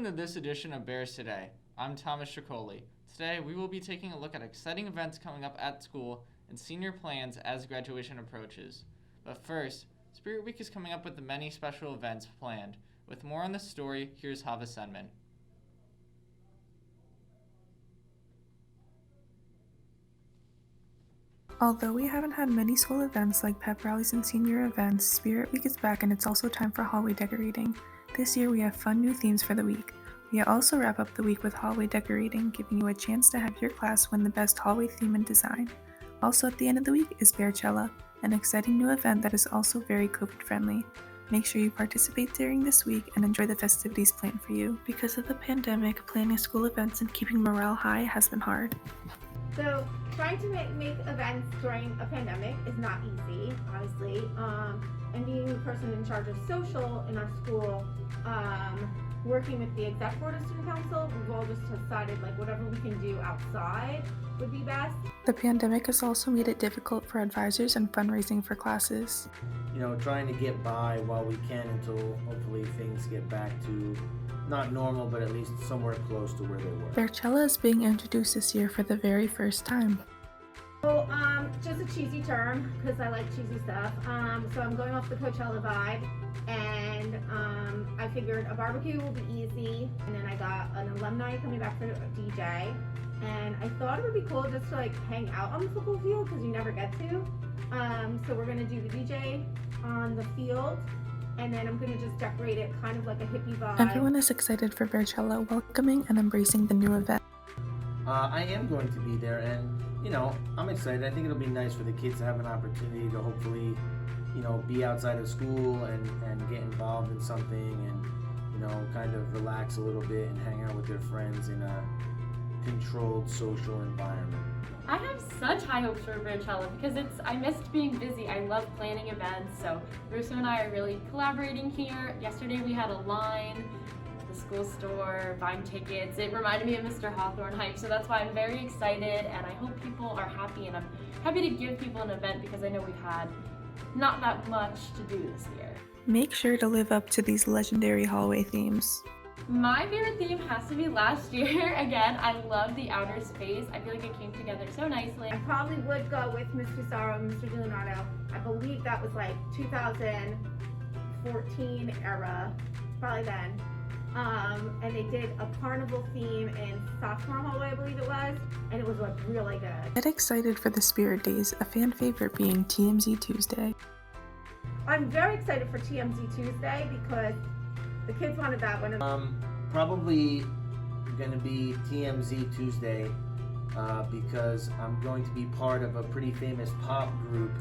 Welcome to this edition of Bears Today. I'm Thomas Shicoli. Today we will be taking a look at exciting events coming up at school and senior plans as graduation approaches. But first, Spirit Week is coming up with the many special events planned. With more on this story, here's Hava Senman. Although we haven't had many school events like pep rallies and senior events, Spirit Week is back and it's also time for hallway decorating. This year we have fun new themes for the week. We also wrap up the week with hallway decorating, giving you a chance to have your class win the best hallway theme and design. Also at the end of the week is Bearchella, an exciting new event that is also very COVID friendly. Make sure you participate during this week and enjoy the festivities planned for you. Because of the pandemic, planning school events and keeping morale high has been hard. So trying to make events during a pandemic is not easy, obviously. And being the person in charge of social in our school, working with the exec board of student council, we've all just decided like whatever we can do outside would be best. The pandemic has also made it difficult for advisors and fundraising for classes. Trying to get by while we can until hopefully things get back to not normal, but at least somewhere close to where they were. Bearchella is being introduced this year for the very first time. So, just a cheesy term, because I like cheesy stuff. So I'm going off the Coachella vibe, and I figured a barbecue will be easy, and then I got an alumni coming back for a DJ, and I thought it would be cool just to like hang out on the football field, because you never get to. So we're gonna do the DJ on the field, and then I'm gonna just decorate it kind of like a hippie vibe. Everyone is excited for Bearchella, welcoming and embracing the new event. I am going to be there, and I'm excited. I think it'll be nice for the kids to have an opportunity to hopefully, be outside of school and get involved in something and, kind of relax a little bit and hang out with their friends in a controlled social environment. I have such high hopes for Bearchella because I missed being busy. I love planning events, so Russo and I are really collaborating here. Yesterday we had a line at the school store, buying tickets. It reminded me of Mr. Hawthorne hype, so that's why I'm very excited, and I hope people are happy, and I'm happy to give people an event because I know we've had not that much to do this year. Make sure to live up to these legendary hallway themes. My favorite theme has to be last year. Again, I love the outer space. I feel like it came together so nicely. I probably would go with Mr. Sorrow and Mr. Leonardo. I believe that was like 2014 era, probably then. And they did a carnival theme in sophomore hallway, I believe it was, and it was like really good. Get excited for the Spirit Days, a fan favorite being TMZ Tuesday. I'm very excited for TMZ Tuesday because the kids wanted that one. Probably gonna be TMZ Tuesday because I'm going to be part of a pretty famous pop group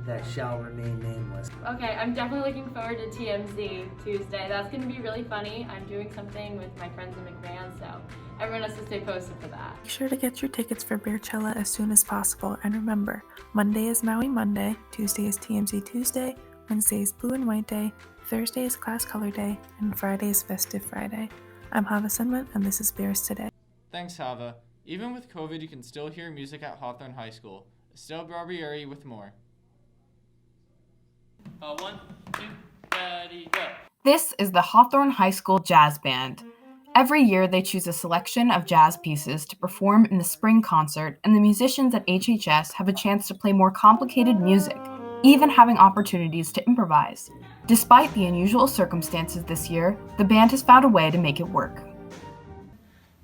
that shall remain nameless. Okay, I'm definitely looking forward to TMZ Tuesday. That's gonna be really funny. I'm doing something with my friends in McMahon, so everyone has to stay posted for that. Be sure to get your tickets for Bearchella as soon as possible, and remember, Monday is Maui Monday, Tuesday is TMZ Tuesday, Wednesday is Blue and White Day, Thursday is Class Color Day, and Friday is Festive Friday. I'm Hava Senman, and this is Bears Today. Thanks, Hava. Even with COVID, you can still hear music at Hawthorne High School. Estelle Barbieri with more. 1, 2, ready, go. This is the Hawthorne High School Jazz Band. Every year they choose a selection of jazz pieces to perform in the spring concert, and the musicians at HHS have a chance to play more complicated music, even having opportunities to improvise. Despite the unusual circumstances this year, the band has found a way to make it work.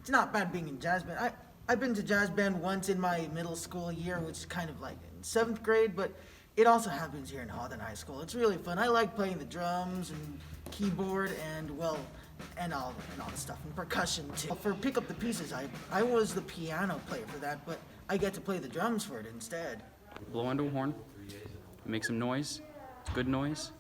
It's not bad being in jazz band. I've been to jazz band once in my middle school year, which is kind of like in 7th grade, but it also happens here in Hawthorne High School. It's really fun. I like playing the drums and keyboard and all the stuff, and percussion too. For Pick Up the Pieces, I was the piano player for that, but I get to play the drums for it instead. Blow into a horn, make some noise, good noise,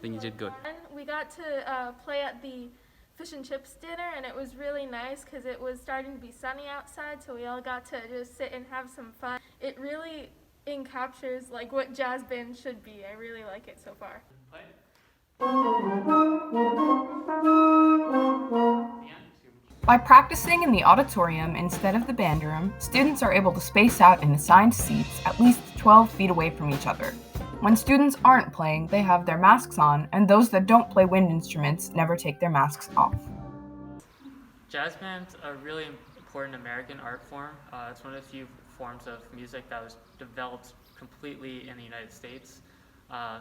then you did good. And we got to play at the fish and chips dinner, and it was really nice because it was starting to be sunny outside, so we all got to just sit and have some fun. It really encaptures like what jazz band should be. I really like it so far. By practicing in the auditorium instead of the band room, students are able to space out in assigned seats at least 12 feet away from each other. When students aren't playing, they have their masks on, and those that don't play wind instruments never take their masks off. Jazz band's a really important American art form. It's one of the few forms of music that was developed completely in the United States.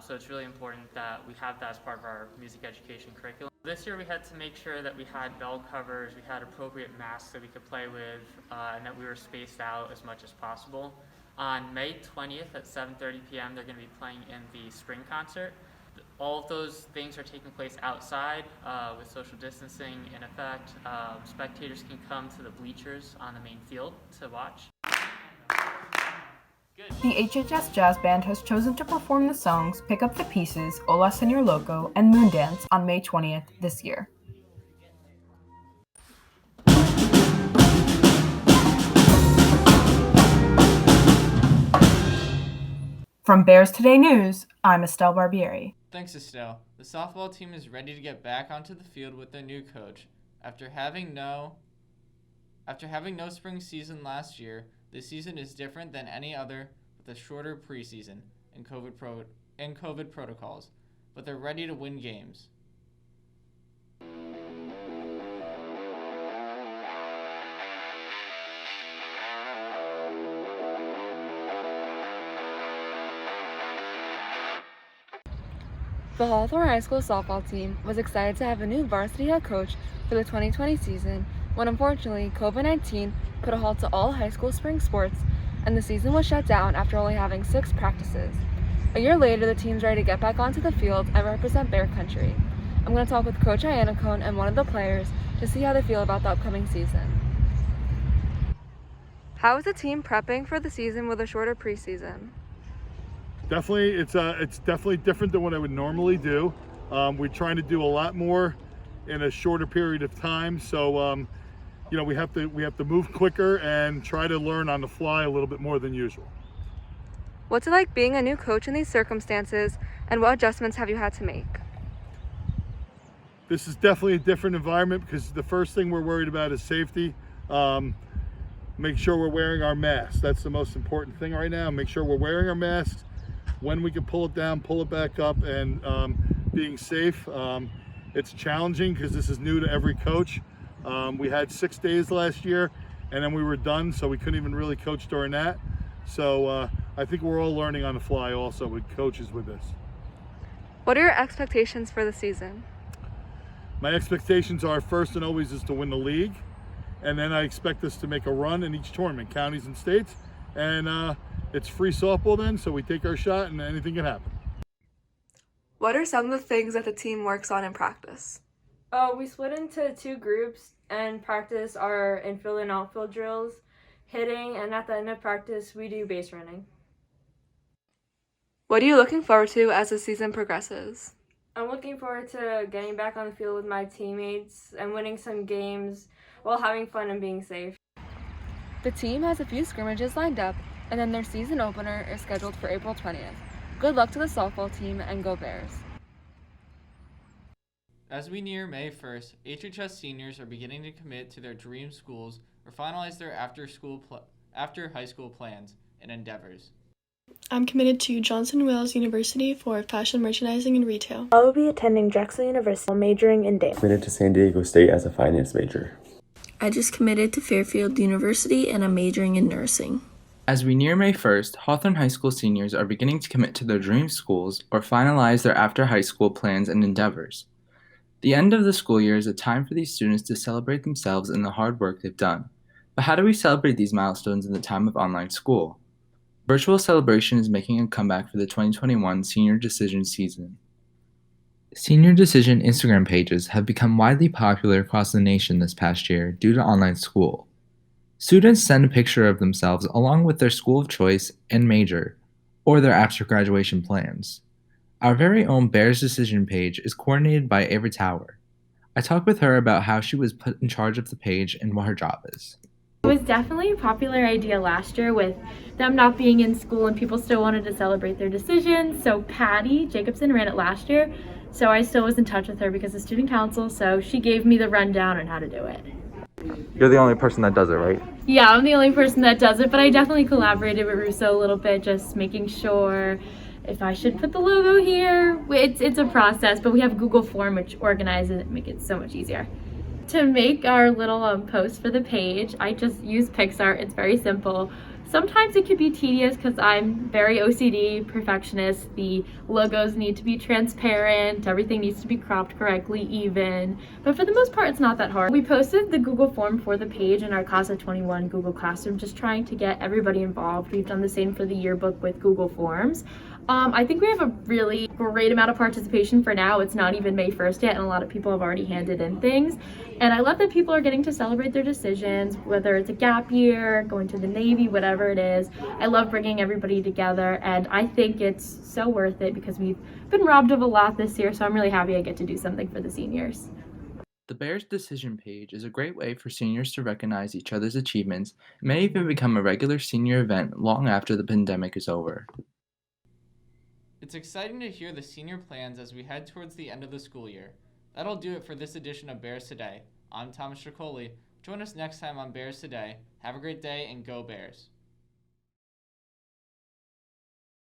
So it's really important that we have that as part of our music education curriculum. This year we had to make sure that we had bell covers, we had appropriate masks that we could play with, and that we were spaced out as much as possible. On May 20th at 7:30 p.m. they're going to be playing in the spring concert. All of those things are taking place outside with social distancing in effect. Spectators can come to the bleachers on the main field to watch. The HHS Jazz Band has chosen to perform the songs Pick Up the Pieces, Ola Señor Loco, and Moondance on May 20th this year. From Bears Today News, I'm Estelle Barbieri. Thanks, Estelle. The softball team is ready to get back onto the field with their new coach. After having no spring season last year, this season is different than any other with a shorter preseason and COVID protocols, but they're ready to win games. The Hawthorne High School softball team was excited to have a new varsity head coach for the 2020 season when unfortunately COVID-19 put a halt to all high school spring sports and the season was shut down after only having 6 practices. A year later, the team's ready to get back onto the field and represent Bear Country. I'm going to talk with Coach Iannacone and one of the players to see how they feel about the upcoming season. How is the team prepping for the season with a shorter preseason? Definitely, it's definitely different than what I would normally do. We're trying to do a lot more in a shorter period of time, so we have to move quicker and try to learn on the fly a little bit more than usual. What's it like being a new coach in these circumstances, and what adjustments have you had to make? This is definitely a different environment because the first thing we're worried about is safety. Make sure we're wearing our masks. That's the most important thing right now. Make sure we're wearing our masks. When we can pull it down, pull it back up, and being safe. It's challenging because this is new to every coach. We had 6 days last year, and then we were done, so we couldn't even really coach during that. So I think we're all learning on the fly also with coaches with this. What are your expectations for the season? My expectations are first and always is to win the league, and then I expect us to make a run in each tournament, counties and states, and it's free softball then, so we take our shot and anything can happen. What are some of the things that the team works on in practice? We split into 2 groups and practice our infield and outfield drills, hitting, and at the end of practice, we do base running. What are you looking forward to as the season progresses? I'm looking forward to getting back on the field with my teammates and winning some games while having fun and being safe. The team has a few scrimmages lined up, and then their season opener is scheduled for April 20th. Good luck to the softball team and go Bears. As we near May 1st, HHS seniors are beginning to commit to their dream schools or finalize their after high school plans and endeavors. I'm committed to Johnson Wales University for fashion merchandising and retail. I will be attending Drexel University, majoring in dance. Committed to San Diego State as a finance major. I just committed to Fairfield University and I'm majoring in nursing. As we near May 1st, Hawthorne High School seniors are beginning to commit to their dream schools or finalize their after high school plans and endeavors. The end of the school year is a time for these students to celebrate themselves and the hard work they've done. But how do we celebrate these milestones in the time of online school? Virtual celebration is making a comeback for the 2021 Senior Decision season. Senior Decision Instagram pages have become widely popular across the nation this past year due to online school. Students send a picture of themselves along with their school of choice and major, or their after graduation plans. Our very own Bears Decision page is coordinated by Ava Tower. I talked with her about how she was put in charge of the page and what her job is. It was definitely a popular idea last year with them not being in school and people still wanted to celebrate their decisions. So Patty Jacobson ran it last year. So I still was in touch with her because of student council. So she gave me the rundown on how to do it. You're the only person that does it, right? Yeah, I'm the only person that does it, but I definitely collaborated with Russo a little bit, just making sure if I should put the logo here. It's a process, but we have Google Form which organizes it and makes it so much easier. To make our little post for the page, I just use Pixar. It's very simple. Sometimes it can be tedious because I'm very OCD, perfectionist. The logos need to be transparent, everything needs to be cropped correctly, even. But for the most part, it's not that hard. We posted the Google form for the page in our Class of 21 Google Classroom, just trying to get everybody involved. We've done the same for the yearbook with Google Forms. I think we have a really great amount of participation for now. It's not even May 1st yet, and a lot of people have already handed in things. And I love that people are getting to celebrate their decisions, whether it's a gap year, going to the Navy, whatever it is. I love bringing everybody together, and I think it's so worth it because we've been robbed of a lot this year, so I'm really happy I get to do something for the seniors. The Bears Decision page is a great way for seniors to recognize each other's achievements and may even become a regular senior event long after the pandemic is over. It's exciting to hear the senior plans as we head towards the end of the school year. That'll do it for this edition of Bears Today. I'm Thomas Tricoli. Join us next time on Bears Today. Have a great day and go Bears.